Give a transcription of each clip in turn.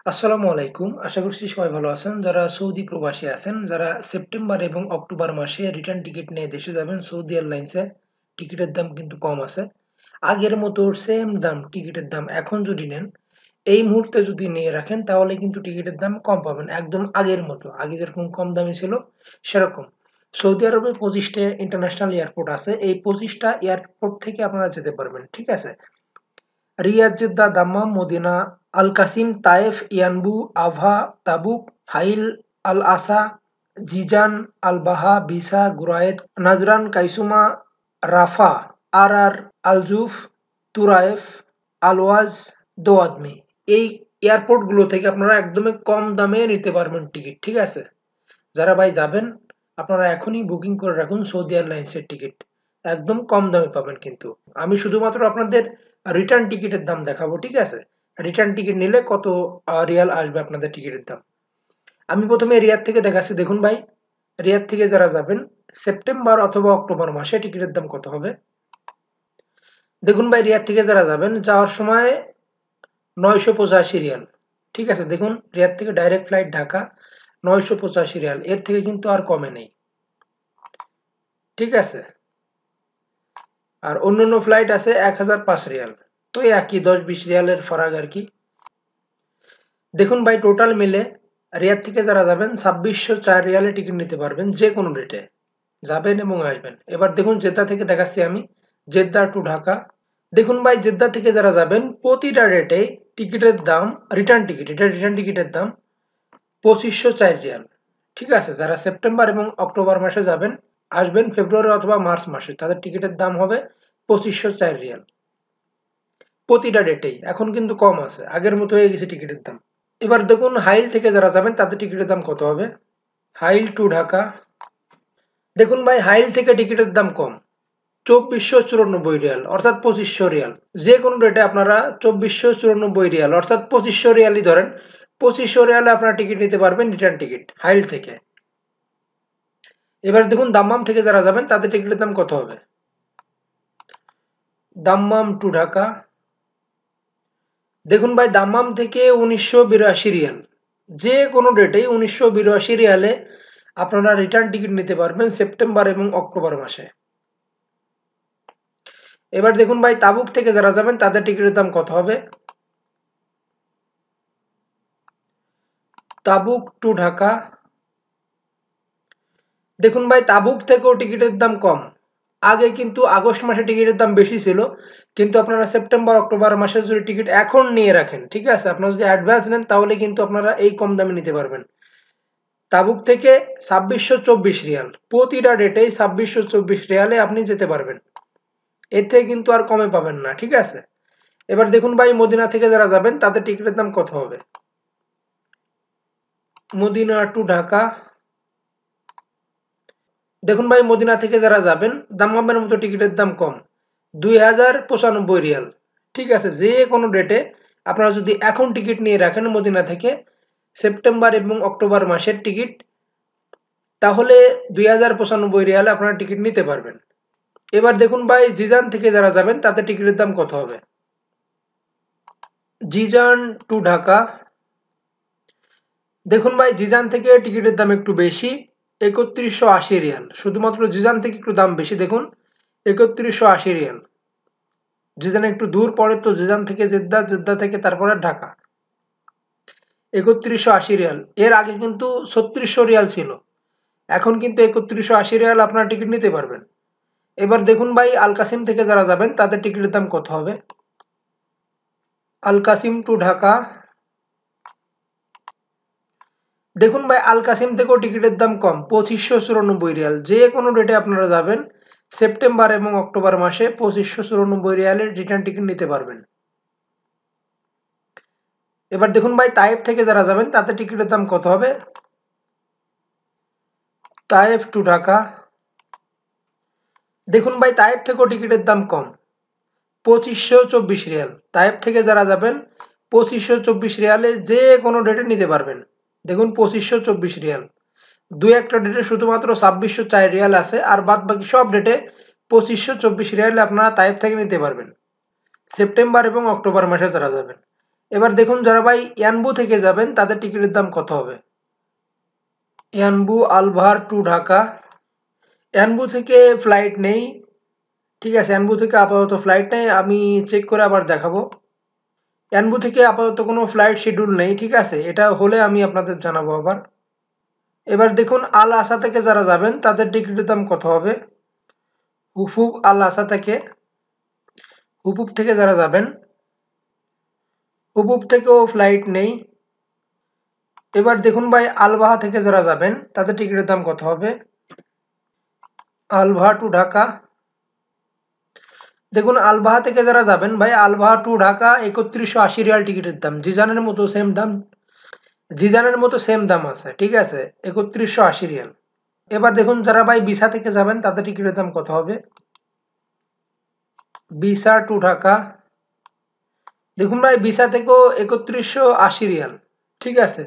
আসসালামু আলাইকুম। আশা করছি সবাই ভালো আছেন। যারা সৌদি প্রবাসী আছেন, যারা সেপ্টেম্বর এবং অক্টোবর মাসে রিটার্ন টিকিট নিয়ে দেশে যাবেন, সৌদি এয়ারলাইন্সে টিকিটের দাম কিন্তু কম আছে। আগের মতো সেম দাম টিকিটের দাম এখন যদি নেন, এই মুহূর্তে যদি নিয়ে রাখেন তাহলে কিন্তু টিকিটের দাম কম পাবেন। একদম আগের মতো। আগে যেরকম কম দামে ছিল সেরকম। সৌদি আরবে ২৫টা ইন্টারন্যাশনাল এয়ারপোর্ট আছে। এই ২৫টা এয়ারপোর্ট থেকে আপনারা যেতে পারবেন। ঠিক আছে? রিয়াদ, জেদ্দা, দাম্মাম, মদিনা, আল কাসিম, তায়েফ, ইয়ানবু, আভা, তাবুক, হাইল, আল আসা, জিজান, আল বাহা, বিসা, গুরায়েত, নাজরান, কাইসুমা, রাফা, আর আর, আল জুফ, তুরায়েফ, আলওয়াজ, দোয়াদমি। এই এয়ারপোর্ট গুলো থেকে আপনারা একদমই কম দামে নিতে পারবেন টিকিট। ঠিক আছে? যারা ভাই যাবেন আপনারা এখনই বুকিং করে রাখুন সৌদি এয়ারলাইন্সের টিকিট। একদম কম দামে পাবেন কিন্তু। আমি শুধুমাত্র আপনাদের রিটার্ন টিকিটের দাম দেখাবো। ঠিক আছে? রিটার্ন টিকিট নিলে কত রিয়াল আসবে আপনাদের টিকিটের দাম। আমি প্রথমে রিয়াদ থেকে দেখাচ্ছি। দেখুন ভাই, রিয়াদ থেকে যারা যাবেন সেপ্টেম্বর অথবা অক্টোবর মাসে টিকিটের দাম কত হবে। দেখুন ভাই, রিয়াদ থেকে যারা যাবেন যাওয়ার সময় 985 রিয়াল। ঠিক আছে? দেখুন, রিয়াদ থেকে ডাইরেক্ট ফ্লাইট ঢাকা, 985 রিয়াল। এর থেকে কিন্তু আর কমে নেই। ঠিক আছে? আর অন্যান্য ফ্লাইট আছে 1005 রিয়াল। তো এই একই 10-20 রিয়ালের ফারাক আর কি। দেখুন ভাই, টোটাল মিলে রিয়াদ থেকে যারা যাবেন 2604 রিয়ালে টিকিট নিতে পারবেন যে কোনো ডেটে। যাবেন এবং আসবেন। এবার দেখুন, জেদ্দা থেকে দেখাচ্ছি আমি। Jeddah two Dhaka. দেখুন ভাই, জেদ্দা থেকে যারা যাবেন প্রতিটা ডেটে টিকিটের দাম, রিটার্ন টিকিট, এটা রিটার্ন টিকিটের দাম 2504 রিয়াল। ঠিক আছে? যারা সেপ্টেম্বর এবং অক্টোবর মাসে যাবেন, আসবেন ফেব্রুয়ারি অথবা মার্চ মাসে, তাদের টিকিটের দাম হবে 2504 রিয়াল। প্রতিটা ডেটেই এখন কিন্তু কম আছে, আগের মতো হয়ে গেছে টিকিটের দাম। এবার দেখুন, হাইল থেকে যারা যাবেন তাদের টিকিটের দাম কত হবে। হাইল টু ঢাকা। দেখুন ভাই, হাইল থেকে টিকিটের দাম কম, 2494 রিয়াল অর্থাৎ 2500 রিয়াল। যে কোনো ডেটে আপনারা 2494 রিয়াল অর্থাৎ 2500 রিয়ালই ধরেন, 2500 রিয়ালে আপনারা টিকিট নিতে পারবেন রিটার্ন টিকিট হাইল থেকে। এবার দেখুন, দাম্মাম থেকে যারা যাবেন তাদের টিকিটের দাম কত হবে। দাম্মাম টু ঢাকা। দেখুন ভাই, দাম্মাম থেকে 1982 রিয়াল। যে কোনো ডেটেই 1982 রিয়ালে আপনারা রিটার্ন টিকিট নিতে পারবেন সেপ্টেম্বর এবং অক্টোবর মাসে। এবার দেখুন ভাই, তাবুক থেকে যারা যাবেন তাদের টিকিটের দাম কত হবে। তাবুক টু ঢাকা। দেখুন ভাই, তাবুক থেকেও টিকিটের দাম কম। আগে কিন্তু আগস্ট মাসে টিকিটের দাম বেশি ছিল, কিন্তু আপনারা সেপ্টেম্বর অক্টোবর মাসে যদি টিকিট এখন নিয়ে রাখেন, ঠিক আছে, আপনারা যদি অ্যাডভান্স নেন তাহলে কিন্তু আপনারা এই কম দামে নিতে পারবেন। তাবুক থেকে 2624 রিয়াল, প্রতিটা ডেটেই 2624 রিয়ালে আপনি যেতে পারবেন। এর থেকে কিন্তু আর কমে পাবেন না। ঠিক আছে? এবার দেখুন ভাই, মদিনা থেকে যারা যাবেন তাদের টিকিটের দাম কত হবে। Medina to Dhaka. দেখুন ভাই, মদিনা থেকে যারা যাবেন দামামের মতো টিকিটের দাম কম, 2095 রিয়াল। ঠিক আছে? যে কোনো ডেটে আপনারা যদি এখন টিকিট নিয়ে রাখেন মদিনা থেকে, সেপ্টেম্বর এবং অক্টোবর মাসের টিকিট, তাহলে 2095 রিয়ালে আপনারা টিকিট নিতে পারবেন। এবার দেখুন ভাই, জিজান থেকে যারা যাবেন তাদের টিকিটের দাম কত হবে। Jizan to Dhaka. দেখুন ভাই, জিজান থেকে টিকিটের দাম একটু বেশি, 3180 রিয়াল। শুধুমাত্র জিজান থেকে একটু দাম বেশি। দেখুন, 3180 রিয়াল। জিজান একটু দূর পড়ে, তো জিজান থেকে জেদ্দা, জেদ্দা থেকে তারপরে ঢাকা। 3180 রিয়াল। এর আগে কিন্তু 3600 রিয়াল ছিল, এখন কিন্তু 3180 রিয়াল আপনার টিকিট নিতে পারবেন। এবার দেখুন ভাই, আল কাসিম থেকে যারা যাবেন তাদের টিকিটের দাম কত হবে। আল কাসিম টু ঢাকা। দেখুন ভাই, আল কাসিম থেকেও টিকিটের দাম কম, 2594 রিয়াল। যে কোনো ডেটে আপনারা যাবেন সেপ্টেম্বর এবং অক্টোবর মাসে, 2594 রিয়ালের রিটার্ন টিকিট নিতে পারবেন। এবার দেখুন ভাই, তাইফ থেকে যারা যাবেন তাদের টিকিটের দাম কত হবে। Taif to Dhaka. দেখুন ভাই, তাইফ থেকেও টিকিটের দাম কম, 2524 রিয়াল। তাইফ থেকে যারা যাবেন 2524 রিয়ালে যে কোনো ডেটে নিতে পারবেন। দেখুন, 2524 রিয়াল। দুই একটা ডেটে শুধুমাত্র 2604 রিয়াল আছে, আর বাদ বাকি সব ডেটে 2524 রিয়ালে আপনারা তাইফ থেকে নিতে পারবেন সেপ্টেম্বর এবং অক্টোবর মাসে যারা যাবেন। এবার দেখুন যারা ভাই ইয়ানবু থেকে যাবেন তাদের টিকিটের দাম কত হবে। ইয়ানবু আলভার টু ঢাকা। ইয়ানবু থেকে ফ্লাইট নেই, ঠিক আছে, ইয়ানবু থেকে আপাতত ফ্লাইট নেই, আমি চেক করে আবার দেখাবো। ইয়ানবু থেকে আপাতত কোনো ফ্লাইট শিডিউল নেই, ঠিক আছে, এটা হলে আমি আপনাদের জানাবো আবার। এবার দেখুন আল আসা থেকে যারা যাবেন তাদের টিকিটের দাম কত হবে। হুফুব আল আসা থেকে, হুবুব থেকে যারা যাবেন, হুবুব থেকেও ফ্লাইট নেই। এবার দেখুন ভাই আলবাহা থেকে যারা যাবেন তাদের টিকিটের দাম কত হবে। আলবাহা টু ঢাকা। দেখুন আলবাহা থেকে যারা যাবেন ভাই, আলবাহা টু ঢাকা ৩১৮০ রিয়াল টিকিটের দাম, জিজানের মতো সেম দাম, জিজানের মতো সেম দাম আছে, ঠিক আছে, ৩১৮০ রিয়াল। এবার দেখুন যারা ভাই বিসা থেকে যাবেন তাদের টিকিটের দাম কত হবে। বিসা টু ঢাকা, দেখুন ভাই বিসা থেকেও ৩১৮০ রিয়াল, ঠিক আছে,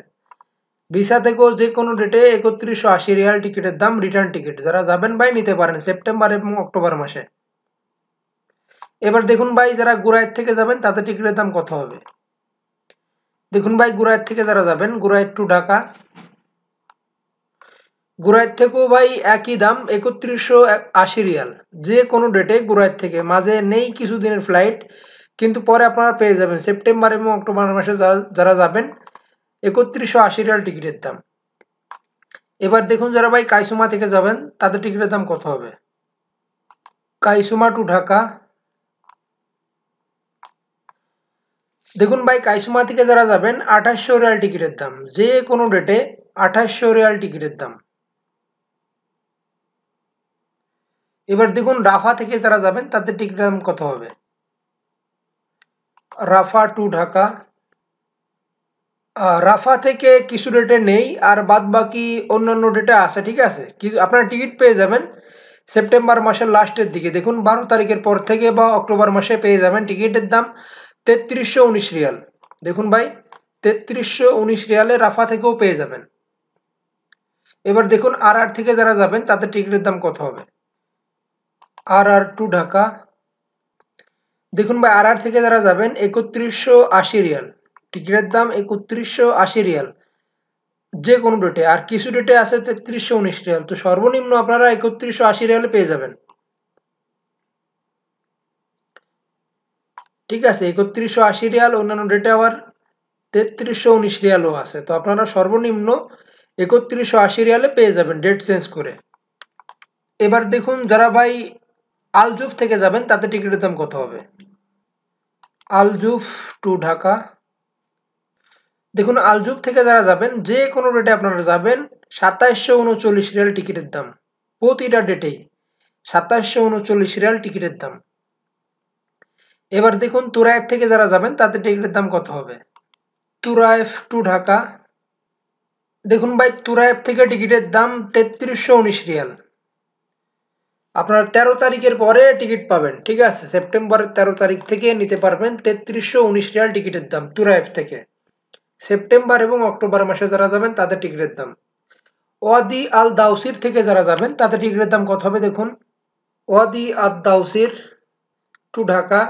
ভিসা থেকেও যে কোনো ডেটে ৩১৮০ রিয়াল টিকিটের দাম, রিটার্ন টিকিট, যারা যাবেন ভাই নিতে পারেন সেপ্টেম্বর এবং অক্টোবর মাসে। এবার দেখুন ভাই যারা গুরাইট থেকে যাবেন তাদের টিকিটের দাম কত হবে। দেখুন ভাই গুরাইট থেকে যারা যাবেন, গুরাইট টু ঢাকা, গুরাইট থেকেও ভাই একই দাম ৩১৮০ রিয়াল, যে কোনো ডেটে গুরাইট থেকে, মাঝে নেই কিছুদিনের ফ্লাইট, কিন্তু পরে আপনারা পেয়ে যাবেন সেপ্টেম্বর এবং অক্টোবর মাসে যারা যাবেন ৩১৮০ রিয়াল টিকিটের দাম। এবার দেখুন যারা ভাই কাইসুমা থেকে যাবেন তাদের টিকিটের দাম কত হবে। কাইসুমা টু ঢাকা, দেখুন ভাই কাইসুমা থেকে যারা যাবেন ২৮০০ রিয়াল টিকিটের দাম, যে কোনো ডেটে ২৮০০ রিয়াল টিকিটের দাম। এবার দেখুন রাফা থেকে যারা যাবেন তাদের টিকিটের দাম কত হবে। রাফা টু ঢাকা, রাফা থেকে কিছু ডেটে নেই আর বাদ বাকি অন্যান্য ডেটে আছে, ঠিক আছে, আপনারা টিকিট পেয়ে যাবেন সেপ্টেম্বর মাসের লাস্টের দিকে, দেখুন ১২ তারিখের পর থেকে বা অক্টোবর মাসে পেয়ে যাবেন টিকিটের দাম ৩৩১৯ রিয়াল। দেখুন ভাই ৩৩১৯ রিয়ালে রাফা থেকেও পেয়ে যাবেন। এবার দেখুন আর থেকে যারা যাবেন তাদের টিকিটের দাম কত হবে। আর টু ঢাকা, দেখুন ভাই আর থেকে যারা যাবেন ৩১৮০ রিয়াল, টিকিটের দাম ৩১৮০ রিয়াল, যে কোনো ডেটে, আর কিছু ডেটে আছে ৩৩১৯ রিয়াল, তো সর্বনিম্ন আপনারা ৩১৮০ রিয়ালে পেয়ে যাবেন, ঠিক আছে, ৩১৮০ রিয়াল, অন্যান্য ডেটে আবার ৩৩১৯ রিয়ালও আছে, তো আপনারা সর্বনিম্ন ৩১৮০ রিয়ালে পেয়ে যাবেন ডেট চেঞ্জ করে। এবার দেখুন যারা ভাই আলজুফ থেকে যাবেন তাদের টিকিটের দাম কত হবে। আলজুফ টু ঢাকা, দেখুন আলজুফ থেকে যারা যাবেন যে কোনো ডেটে আপনারা যাবেন ২৭৩৯ রিয়াল টিকিটের দাম, প্রতিটা ডেটেই ২৭৩৯ রিয়াল টিকিটের দাম। এবার দেখুন তুরাইফ থেকে যারা যাবেন তাদের টিকিটের দাম কত হবে। তুরাইফ টু ঢাকা, দেখুন ভাই তুরাইফ থেকে টিকিটের দাম ৩৩১৯ রিয়াল, আপনার ১৩ তারিখের পরে টিকিট পাবেন, ঠিক আছে, সেপ্টেম্বরের ১৩ তারিখ থেকে নিতে পারবেন ৩৩১৯ রিয়াল টিকিটের দাম তুরাইফ থেকে, সেপ্টেম্বর এবং অক্টোবর মাসে যারা যাবেন তাদের টিকিটের দাম। ওয়াদি আল দাউসির থেকে যারা যাবেন তাদের টিকিটের দাম কত হবে দেখুন। ওয়াদি আল দাউসির টু ঢাকা,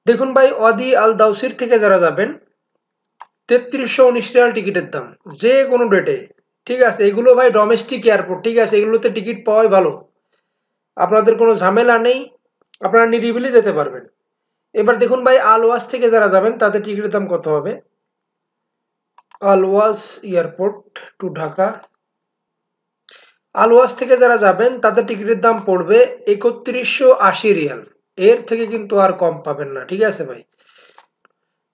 দেখুন ভাই ওয়াদি আল দাউসির থেকে যারা যাবেন ৩৩১৯ রিয়াল টিকিটের দাম, যে কোনো ডেটে, ঠিক আছে, এগুলো ভাই ডোমেস্টিক এয়ারপোর্ট, ঠিক আছে, এগুলোতে টিকিট পাওয়াই ভালো, আপনাদের কোনো ঝামেলা নেই, আপনারা নিরিবিলি যেতে পারবেন। এবার দেখুন ভাই আলওয়াস থেকে যারা যাবেন তাদের টিকিটের দাম কত হবে। আলওয়াস এয়ারপোর্ট টু ঢাকা, আলওয়াস থেকে যারা যাবেন তাদের টিকিটের দাম পড়বে ৩১৮০ রিয়াল, এর থেকে কিন্তু আর কম পাবেন না, ঠিক আছে ভাই,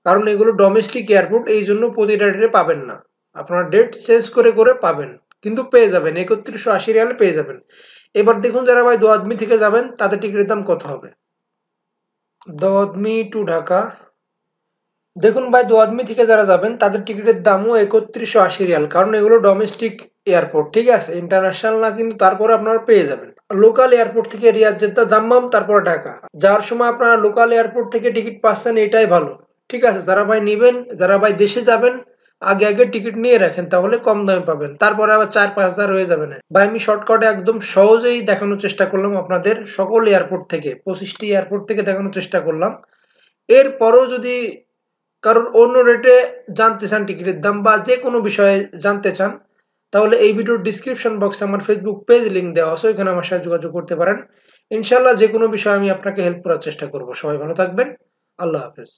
কারণ এগুলো ডোমেস্টিক এয়ারপোর্ট, এই জন্য প্রতিটা ডেটে পাবেন না, আপনারা ডেট চেঞ্জ করে করে পাবেন, কিন্তু পেয়ে যাবেন ৩১৮০ রিয়ালে পেয়ে যাবেন। এবার দেখুন যারা ভাই দোয়াদমি থেকে যাবেন তাদের টিকিটের দাম কত হবে। দোয়াদমি টু ঢাকা, দেখুন ভাই দোয়াদমি থেকে যারা যাবেন তাদের টিকিটের দামও ৩১৮০ রিয়াল, কারণ এগুলো ডোমেস্টিক এয়ারপোর্ট, ঠিক আছে, ইন্টারন্যাশনাল না, কিন্তু তারপরে আপনারা পেয়ে যাবেন। লোকাল এয়ারপোর্ট থেকে রিয়াদ জেদ্দা দাম্মাম তারপর ঢাকা, যাওয়ার সময় আপনারা লোকাল এয়ারপোর্ট থেকে টিকিট পাচ্ছেন, এটাই ভালো, ঠিক আছে, যারা ভাই নেবেন, যারা ভাই দেশে যাবেন আগে আগে টিকিট নিয়ে রাখেন, তাহলে কম দামে পাবেন, তারপরে আবার ৪-৫ হাজার হয়ে যাবে না ভাই। আমি শর্টকাটে একদম সহজেই দেখানোর চেষ্টা করলাম আপনাদের, সকল এয়ারপোর্ট থেকে ২৫টি এয়ারপোর্ট থেকে দেখানোর চেষ্টা করলাম। এরপরও যদি কারণ অন্য রেটে জানতে চান টিকিটের দাম বা যে কোনো বিষয়ে জানতে চান, তাহলে এই ভিডিওর ডিসক্রিপশন বক্সে আমার ফেসবুক পেজ লিংক দেওয়া আছে, ওইখানে আমার সাথে যোগাযোগ করতে পারেন। ইনশাল্লাহ যে কোনো বিষয়ে আমি আপনাকে হেল্প করার চেষ্টা করব। সবাই ভালো থাকবেন। আল্লাহ হাফেজ।